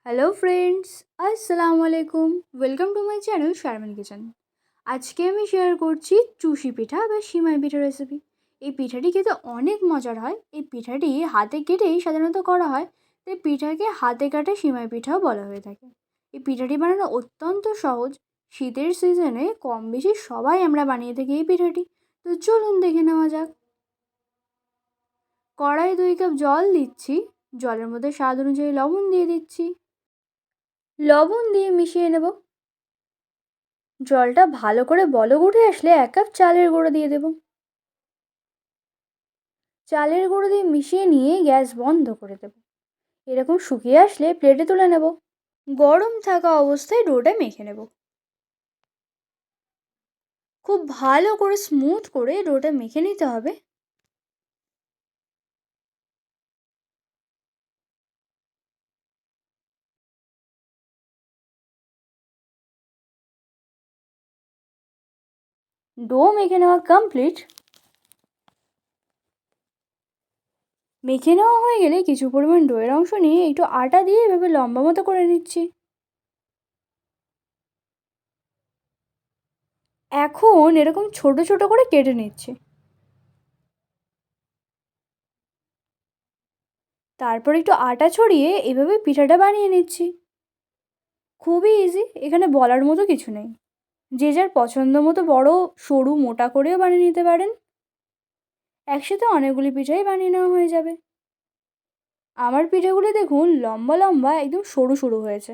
Hello friends, আসসালামু আলাইকুম। Welcome to my channel Sharmin kitchen. আজকে আমি শেয়ার করছি চুষি পিঠা বা সিমাই পিঠা রেসিপি। এই পিঠাটি খেতে অনেক মজার হয়। এই পিঠাটি হাতে কেটেই সাধারণত করা হয়, তাই পিঠাকে হাতে কাটা সিমাই পিঠাও বলা হয়ে থাকে। এই পিঠাটি বানানো অত্যন্ত সহজ। শীতের সিজনে কম বেশি সবাই আমরা বানিয়ে থাকি এই পিঠাটি। তো চলুন দেখে নেওয়া যাক। কড়াই 2 কাপ জল দিচ্ছি। জলের মধ্যে স্বাদ অনুযায়ী লবণ দিয়ে দিচ্ছি। লবণ দিয়ে মিশিয়ে নেব। জলটা ভালো করে বলক উঠে আসলে 1 কাপ চালের গুঁড়ো দিয়ে দেব। চালের গুঁড়ো দিয়ে মিশিয়ে নিয়ে গ্যাস বন্ধ করে দেব। এরকম শুকিয়ে আসলে প্লেটে তুলে নেব। গরম থাকা অবস্থায় ডোটা মেখে নেব। খুব ভালো করে স্মুথ করে ডোটা মেখে নিতে হবে। ডো মেখে নেওয়া কমপ্লিট। মেখে নেওয়া হয়ে গেলে কিছু পরিমাণ ডোয়ের অংশ নিয়ে একটু আটা দিয়ে এভাবে লম্বা মতো করে নিচ্ছি। এখন এরকম ছোট ছোট করে কেটে নিচ্ছি। তারপর একটু আটা ছড়িয়ে এভাবে পিঠাটা বানিয়ে নিচ্ছি। খুবই ইজি, এখানে বলার মতো কিছু নেই। যে যার পছন্দ মতো বড় সরু মোটা করেও বানিয়ে নিতে পারেন। একসাথে অনেকগুলি পিঠাই বানিয়ে নেওয়া হয়ে যাবে। আমার পিঠাগুলি দেখুন লম্বা লম্বা একদম সরু সরু হয়েছে।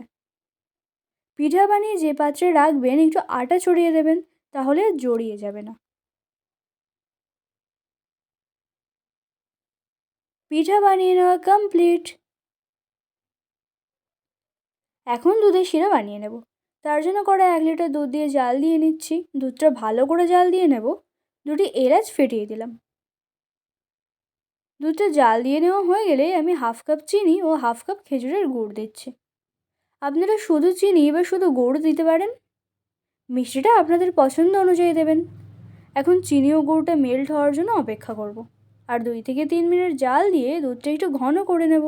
পিঠা বানিয়ে যে পাত্রে রাখবেন একটু আটা ছড়িয়ে দেবেন, তাহলে জড়িয়ে যাবে না। পিঠা বানিয়ে নেওয়া কমপ্লিট। এখন দুধের শিরা বানিয়ে নেব। তার জন্য কড়াই 1 লিটার দুধ দিয়ে জাল দিয়ে নিচ্ছি। দুধটা ভালো করে জাল দিয়ে নেব। 2টি এলাচ ফেটিয়ে দিলাম। দুধটা জাল দিয়ে নেওয়া হয়ে গেলে আমি 1/2 কাপ চিনি ও 1/2 কাপ খেজুরের গুড় দিচ্ছি। আপনারা শুধু চিনি বা শুধু গুড় দিতে পারেন। মিষ্টিটা আপনাদের পছন্দ অনুযায়ী দেবেন। এখন চিনি ও গুড়টা মেল্ট হওয়ার জন্য অপেক্ষা করব। আর 2 থেকে 3 মিনিট জাল দিয়ে দুধটা একটু ঘন করে নেব।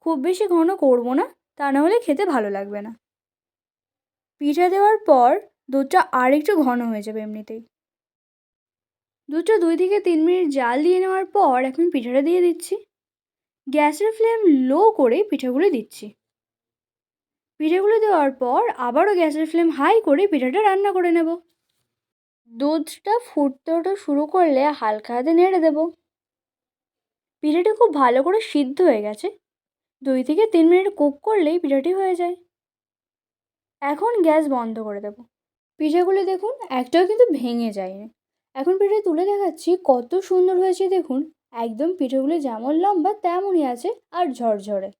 খুব বেশি ঘন করব না, তা না হলে খেতে ভালো লাগবে না। পিঠা দেওয়ার পর দুধটা আর একটু ঘন হয়ে যাবে এমনিতেই। দুধটা 2 থেকে 3 মিনিট জাল দিয়ে নেওয়ার পর এখন পিঠাটা দিয়ে দিচ্ছি। গ্যাসের ফ্লেম লো করে পিঠাগুলো দিচ্ছি। পিঠাগুলো দেওয়ার পর আবারও গ্যাসের ফ্লেম হাই করে পিঠাটা রান্না করে নেব। দুধটা ফুটতে ওঠা শুরু করলে হালকা হাতে নেড়ে দেব। পিঠাটি খুব ভালো করে সিদ্ধ হয়ে গেছে। 2 থেকে 3 মিনিট কুক করলেই পিঠাটি হয়ে যায়। এখন গ্যাস বন্ধ করে দেব। পিঠাগুলো দেখুন একটাও কিন্তু ভেঙে যায়নি। এখন পিঠে তুলে দেখাচ্ছি কত সুন্দর হয়েছে দেখুন। একদম পিঠেগুলো যেমন লম্বা তেমনই আছে আর ঝরঝরে।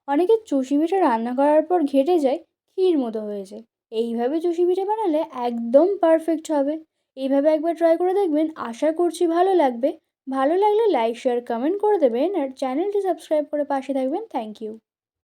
অনেকে চুষি পিঠা রান্না করার পর ঘেটে যায়, ক্ষীর মতো হয়ে যায়। এইভাবে চুষি পিঠা বানালে একদম পারফেক্ট হবে। এইভাবে একবার ট্রাই করে দেখবেন, আশা করছি ভালো লাগবে। ভালো লাগলে লাইক শেয়ার কমেন্ট করে দেবেন আর চ্যানেলটি সাবস্ক্রাইব করে পাশে থাকবেন। Thank you.